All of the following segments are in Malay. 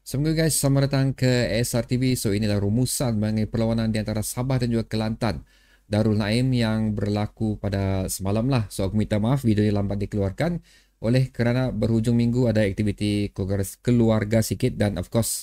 Assalamualaikum guys, selamat datang ke SRTV. So inilah rumusan mengenai perlawanan di antara Sabah dan juga Kelantan Darul Naim yang berlaku pada semalam lah. So aku minta maaf video ini lambat dikeluarkan oleh kerana berhujung minggu ada aktiviti keluarga sikit dan of course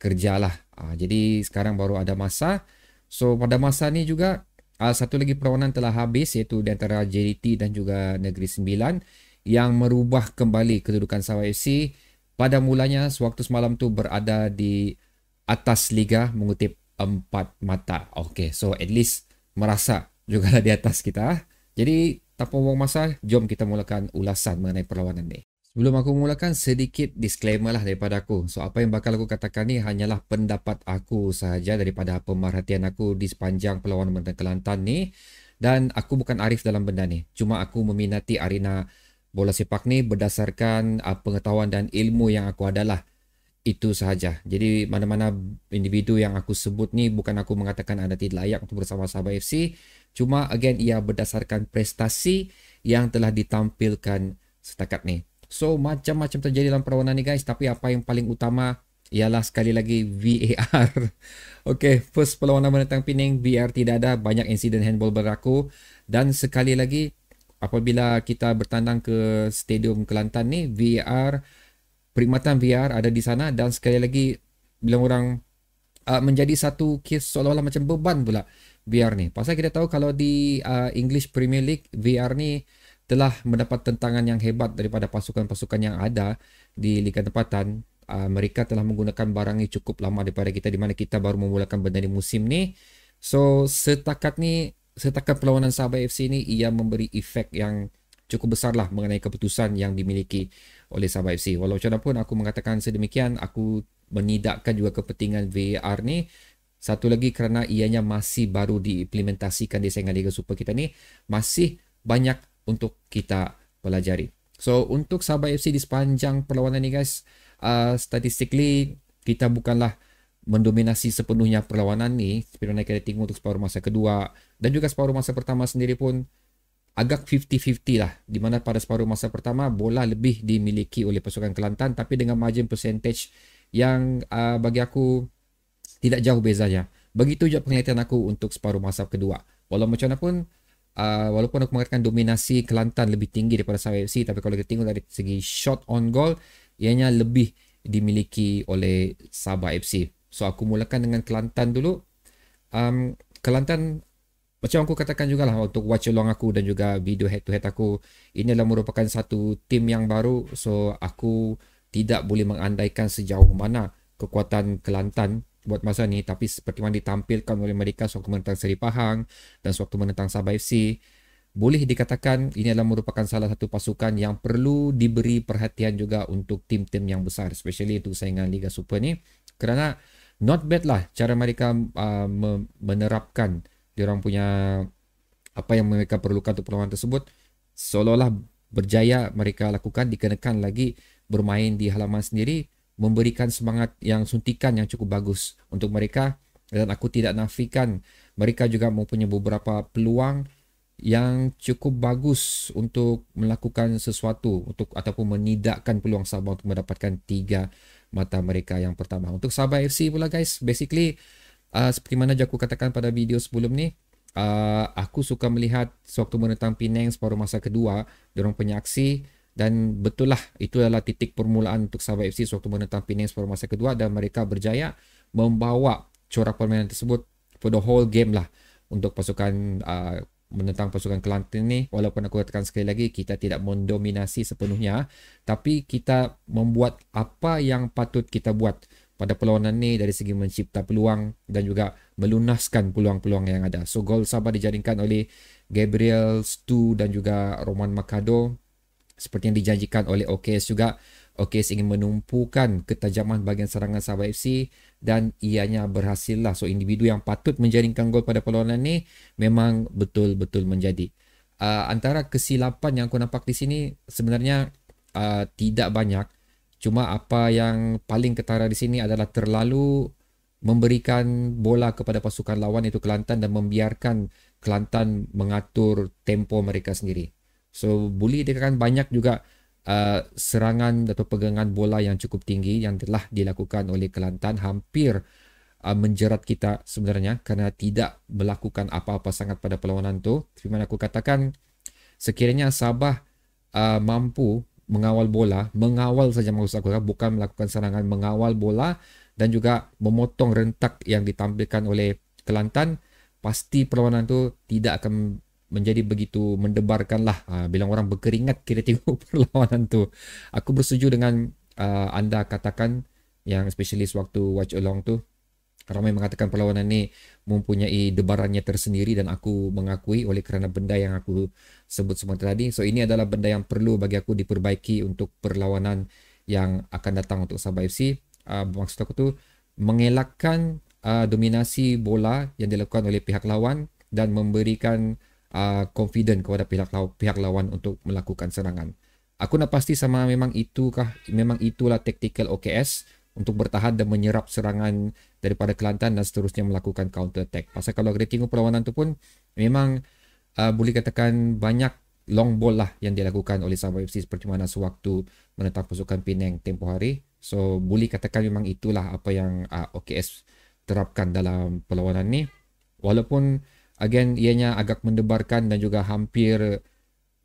kerja lah. Jadi sekarang baru ada masa. So pada masa ni juga satu lagi perlawanan telah habis, iaitu di antara JDT dan juga Negeri Sembilan yang merubah kembali kedudukan Sabah FC. Pada mulanya sewaktu semalam tu berada di atas liga mengutip 4 mata. Okay, so at least merasa jugalah di atas kita. Jadi tanpa buang masa, jom kita mulakan ulasan mengenai perlawanan ni. Sebelum aku mulakan, sedikit disclaimer lah daripada aku. So apa yang bakal aku katakan ni hanyalah pendapat aku sahaja daripada pemerhatian aku di sepanjang perlawanan menentang Kelantan ni. Dan aku bukan arif dalam benda ni. Cuma aku meminati arena bola sepak ni berdasarkan pengetahuan dan ilmu yang aku adalah. Itu sahaja. Jadi mana-mana individu yang aku sebut ni bukan aku mengatakan anda tidak layak untuk bersama Sabah FC. Cuma again ia berdasarkan prestasi yang telah ditampilkan setakat ni. So macam-macam terjadi dalam perlawanan ni guys. Tapi apa yang paling utama ialah sekali lagi VAR. Okay, first perlawanan menentang Pening, VAR tidak ada, banyak insiden handball berlaku. Dan sekali lagi apabila kita bertandang ke Stadium Kelantan ni, perkhidmatan VR ada di sana dan sekali lagi bilang orang menjadi satu kes seolah-olah macam beban pula VR ni. Pasal kita tahu kalau di English Premier League, VR ni telah mendapat tentangan yang hebat daripada pasukan-pasukan yang ada di Liga Tempatan. Mereka telah menggunakan barang ni cukup lama daripada kita, di mana kita baru memulakan benda di musim ni. So setakat perlawanan Sabah FC ni ia memberi efek yang cukup besar lah mengenai keputusan yang dimiliki oleh Sabah FC. Walau macam mana pun aku mengatakan sedemikian, aku menidakkan juga kepentingan VAR ni. Satu lagi kerana ianya masih baru diimplementasikan di saingan Liga Super kita ni, masih banyak untuk kita pelajari. So untuk Sabah FC di sepanjang perlawanan ni guys, statistically kita bukanlah mendominasi sepenuhnya perlawanan ni seperti mana kita tengok untuk separuh masa kedua dan juga separuh masa pertama sendiri pun agak 50-50 lah, di mana pada separuh masa pertama bola lebih dimiliki oleh pasukan Kelantan tapi dengan margin percentage yang bagi aku tidak jauh bezanya. Begitu juga penglihatan aku untuk separuh masa kedua. Walau macam mana pun walaupun aku mengatakan dominasi Kelantan lebih tinggi daripada Sabah FC, tapi kalau kita tengok dari segi shot on goal ianya lebih dimiliki oleh Sabah FC. So aku mulakan dengan Kelantan dulu. Kelantan macam aku katakan juga lah untuk watch along aku dan juga video head to head aku, ini adalah merupakan satu tim yang baru. So aku tidak boleh mengandaikan sejauh mana kekuatan Kelantan buat masa ni, tapi seperti mana ditampilkan oleh mereka sewaktu menentang Seri Pahang dan sewaktu menentang Sabah FC, boleh dikatakan ini adalah merupakan salah satu pasukan yang perlu diberi perhatian juga untuk tim-tim yang besar, especially untuk saingan Liga Super ni, kerana not bad lah cara mereka menerapkan diorang punya apa yang mereka perlukan untuk perlawanan tersebut. Seolah-olah berjaya mereka lakukan dikarenakan lagi bermain di halaman sendiri, memberikan semangat yang suntikan yang cukup bagus untuk mereka. Dan aku tidak nafikan mereka juga mempunyai beberapa peluang yang cukup bagus untuk melakukan sesuatu untuk ataupun menidakkan peluang Sabah untuk mendapatkan 3 mata mereka yang pertama. Untuk Sabah FC pula guys, basically seperti mana aku katakan pada video sebelum ni, aku suka melihat sewaktu menentang Penang separuh masa kedua, diorang punya aksi, dan betul lah itu adalah titik permulaan untuk Sabah FC sewaktu menentang Penang separuh masa kedua, dan mereka berjaya membawa corak permainan tersebut for the whole game lah untuk pasukan menentang pasukan Kelantan ni. Walaupun aku katakan sekali lagi kita tidak mendominasi sepenuhnya, tapi kita membuat apa yang patut kita buat pada perlawanan ni dari segi mencipta peluang dan juga melunaskan peluang-peluang yang ada. So gol Sabah dijaringkan oleh Gabriel Stu dan juga Roman Makado seperti yang dijanjikan oleh OKS juga. OKS ingin menumpukan ketajaman bahagian serangan Sabah FC dan ianya berhasil lah. So individu yang patut menjaringkan gol pada perlawanan ni memang betul-betul menjadi. Antara kesilapan yang aku nampak di sini sebenarnya tidak banyak. Cuma apa yang paling ketara di sini adalah terlalu memberikan bola kepada pasukan lawan itu Kelantan dan membiarkan Kelantan mengatur tempo mereka sendiri. So boleh dikatakan banyak juga serangan atau pegangan bola yang cukup tinggi yang telah dilakukan oleh Kelantan, hampir menjerat kita sebenarnya kerana tidak melakukan apa-apa sangat pada perlawanan tu. Seperti mana aku katakan, sekiranya Sabah mampu mengawal bola, mengawal saja maksud aku, bukan melakukan serangan, mengawal bola dan juga memotong rentak yang ditampilkan oleh Kelantan, pasti perlawanan tu tidak akan menjadi begitu mendebarkan lah. Bila orang berkeringat kira tengok perlawanan tu. Aku bersetuju dengan anda katakan yang spesialis waktu watch along tu. Ramai mengatakan perlawanan ni mempunyai debarannya tersendiri dan aku mengakui oleh kerana benda yang aku sebut semua tadi. So ini adalah benda yang perlu bagi aku diperbaiki untuk perlawanan yang akan datang untuk Sabah FC. Maksud aku tu mengelakkan dominasi bola yang dilakukan oleh pihak lawan dan memberikan confident kepada pihak lawan untuk melakukan serangan. Aku nak pasti sama memang itulah tactical OKS untuk bertahan dan menyerap serangan daripada Kelantan dan seterusnya melakukan counter attack. Pasal kalau kita tengok perlawanan tu pun memang boleh katakan banyak long ball lah yang dilakukan oleh Sabah FC seperti mana sewaktu menentang pasukan Penang tempoh hari. So boleh katakan memang itulah apa yang OKS terapkan dalam perlawanan ni. Walaupun again ianya agak mendebarkan dan juga hampir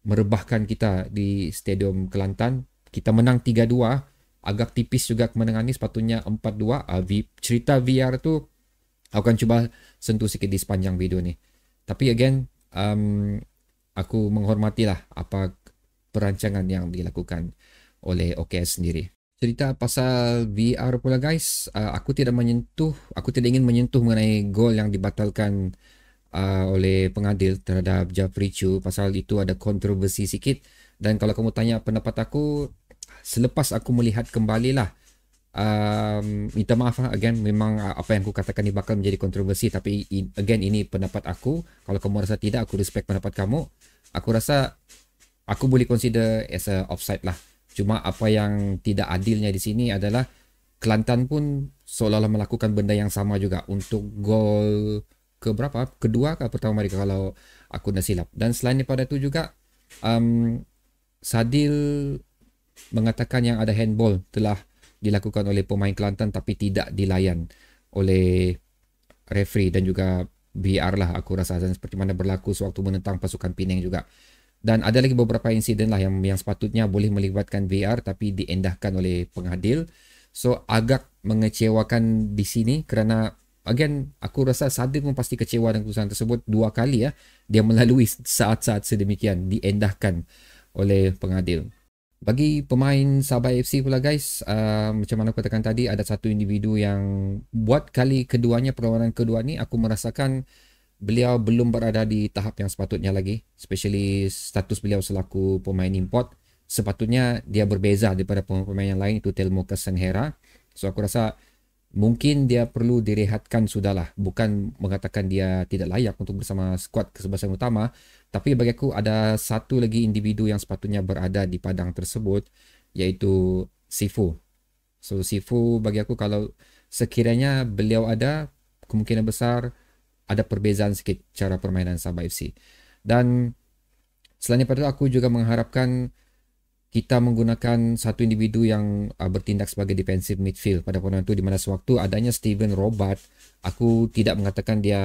merebahkan kita di Stadium Kelantan. Kita menang 3-2. Agak tipis juga kemenangan ni, sepatutnya 4-2. Cerita VR tu aku akan cuba sentuh sikit di sepanjang video ni. Tapi again, aku menghormatilah apa perancangan yang dilakukan oleh OKS sendiri. Cerita pasal VR pula guys, aku tidak ingin menyentuh mengenai gol yang dibatalkan oleh pengadil terhadap Jafri Chu. Pasal itu ada kontroversi sikit. Dan kalau kamu tanya pendapat aku, selepas aku melihat kembali lah, minta maaf lah, again memang apa yang aku katakan ni bakal menjadi kontroversi, tapi again ini pendapat aku. Kalau kamu rasa tidak, aku respect pendapat kamu. Aku rasa aku boleh consider as a offside lah. Cuma apa yang tidak adilnya di sini adalah Kelantan pun seolah-olah melakukan benda yang sama juga untuk gol kedua ke pertama mereka kalau aku dah silap. Dan selain daripada itu juga Sadil mengatakan yang ada handball telah dilakukan oleh pemain Kelantan tapi tidak dilayan oleh referee dan juga VR lah aku rasa, dan seperti mana berlaku sewaktu menentang pasukan Penang juga. Dan ada lagi beberapa insiden lah yang sepatutnya boleh melibatkan VR tapi diendahkan oleh pengadil. So agak mengecewakan di sini kerana again aku rasa Sadil pun pasti kecewa dengan keputusan tersebut. 2 kali dia melalui saat-saat sedemikian diendahkan oleh pengadil. Bagi pemain Sabah FC pula guys, macam mana aku katakan tadi, ada satu individu yang buat kali keduanya, perlawanan kedua ni aku merasakan beliau belum berada di tahap yang sepatutnya lagi, especially status beliau selaku pemain import. Sepatutnya dia berbeza daripada pemain yang lain, itu Telmo Kasanhera. So aku rasa mungkin dia perlu direhatkan sudahlah, bukan mengatakan dia tidak layak untuk bersama skuad kesebelasan utama, tapi bagi aku ada satu lagi individu yang sepatutnya berada di padang tersebut, iaitu Sifu. So Sifu bagi aku kalau sekiranya beliau ada, kemungkinan besar ada perbezaan sikit cara permainan Sabah FC. Dan selain daripada itu, aku juga mengharapkan kita menggunakan satu individu yang bertindak sebagai defensive midfield pada perlawanan itu, di mana sewaktu adanya Steven Robert, aku tidak mengatakan dia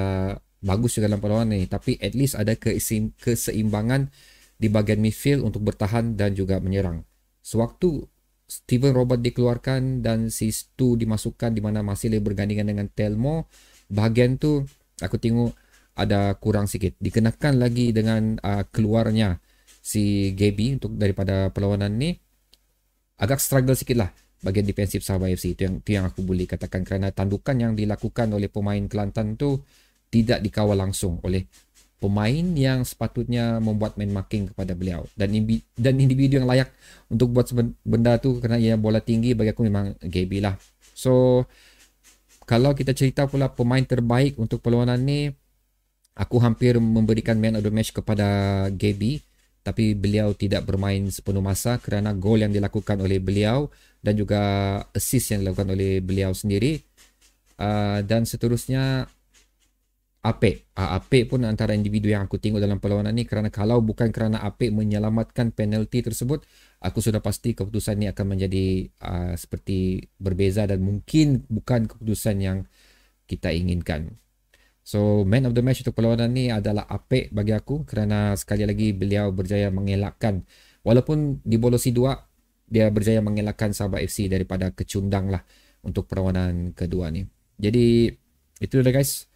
bagus juga dalam perlawanan ini, tapi at least ada keseimbangan di bahagian midfield untuk bertahan dan juga menyerang. Sewaktu Steven Robert dikeluarkan dan Sistu dimasukkan di mana masih lebih bergandingan dengan Telmo, bahagian tu aku tengok ada kurang sikit. Dikenakan lagi dengan keluarnya si Gaby untuk daripada perlawanan ni, agak struggle sikit lah bahagian defensif Sabah FC. Itu yang aku boleh katakan kerana tandukan yang dilakukan oleh pemain Kelantan tu tidak dikawal langsung oleh pemain yang sepatutnya membuat man marking kepada beliau. Dan individu yang layak untuk buat benda tu kerana ia bola tinggi, bagi aku memang Gaby lah. So kalau kita cerita pula pemain terbaik untuk perlawanan ni, aku hampir memberikan man of the match kepada Gaby, tapi beliau tidak bermain sepenuh masa kerana gol yang dilakukan oleh beliau dan juga assist yang dilakukan oleh beliau sendiri. Dan seterusnya Apek. Apek pun antara individu yang aku tengok dalam perlawanan ni, kerana kalau bukan kerana Apek menyelamatkan penalti tersebut, aku sudah pasti keputusan ni akan menjadi seperti berbeza dan mungkin bukan keputusan yang kita inginkan. So man of the match untuk perlawanan ni adalah Apek bagi aku, kerana sekali lagi beliau berjaya mengelakkan, walaupun dibolosi 2, dia berjaya mengelakkan Sabah FC daripada kecundang lah untuk perlawanan kedua ni. Jadi itu dah guys,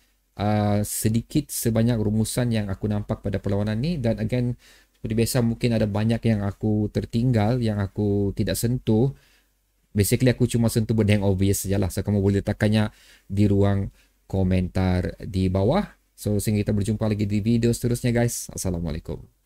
sedikit sebanyak rumusan yang aku nampak pada perlawanan ni. Dan again, seperti biasa mungkin ada banyak yang aku tertinggal, yang aku tidak sentuh. Basically aku cuma sentuh benda yang obvious sajalah. So kamu boleh letakkannya di ruang komentar di bawah. So sehingga kita berjumpa lagi di video seterusnya guys. Assalamualaikum.